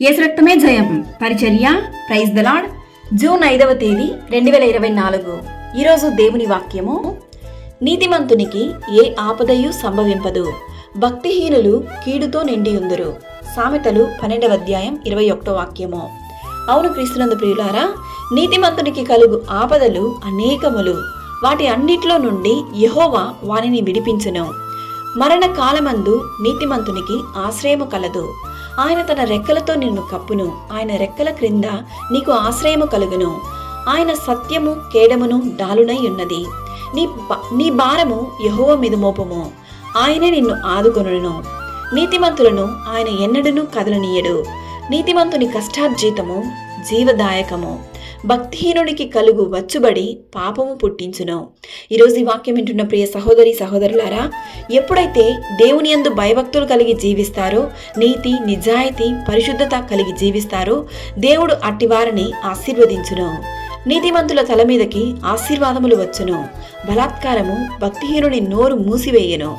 యేసు రక్తమే జయం పరిచర్య ప్రైజ్ ద లార్డ్. జూన్ 5వ తేదీ 2024. ఈరోజు దేవుని వాక్యము, నీతిమంతునికి ఏ ఆపదయు సంభవింపదు, భక్తిహీనులు కీడుతో నిండియుందురు. సామెతలు 12వ అధ్యాయం 21వ వాక్యము. అవును క్రీస్తునందు ప్రియులారా, నీతిమంతునికి కలుగు ఆపదలు అనేకములు, వాటి అన్నిట్లో నుండి యెహోవా వానిని విడిపించును. మరణ కాలమందు నీతిమంతునికి ఆశ్రయము కలదు. ఆయన తన రెక్కలతో నిన్ను కప్పును, ఆయన రెక్కల క్రింద నీకు ఆశ్రయము కలుగును. ఆయన సత్యము కేడమును డాలునై ఉన్నది. నీ భారము యెహోవా మీద మోపము, ఆయనే నిన్ను ఆదుకొనును. నీతిమంతులను ఆయన ఎన్నడూను కదలనీయడు. నీతిమంతుని కష్టార్జితము జీవదాయకము, భక్తిహీనునికి కలుగు వచ్చుబడి పాపము పుట్టించును. ఈరోజు ఈ వాక్యం వింటున్న ప్రియ సహోదరి సహోదరులారా, ఎప్పుడైతే దేవుని యందు భయభక్తులు కలిగి జీవిస్తారో, నీతి నిజాయితీ పరిశుద్ధత కలిగి జీవిస్తారో, దేవుడు అట్టివారిని ఆశీర్వదించును. నీతిమంతుల తల మీదకి ఆశీర్వాదములు వచ్చును. బలాత్కారము భక్తిహీనుని నోరు మూసివేయను.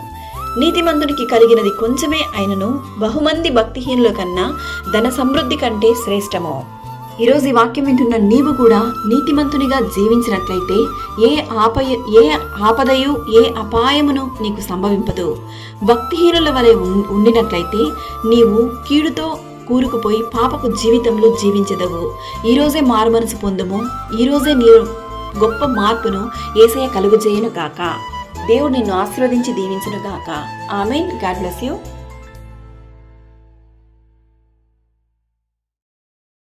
నీతిమంతునికి కలిగినది కొంచెమే అయినను బహుమంది భక్తిహీనుల కన్నా ధన సమృద్ధి కంటే శ్రేష్టము. ఈరోజు ఈ వాక్యం వింటున్న నీవు కూడా నీతిమంతునిగా జీవించినట్లయితే ఏ ఆపదయు ఏ అపాయమును నీకు సంభవింపదు. భక్తిహీనుల వలె ఉండినట్లయితే నీవు కీడుతో కూరుకుపోయి పాపపు జీవితంలో జీవించదవు. ఈరోజే మారు మనసు పొందుము. ఈరోజే నీవు గొప్ప మార్పును యేసయ్య కలుగజేయును గాక. దేవుడు నిన్ను ఆశీర్వదించి దీవించును గాక. ఆమేన్. God bless you.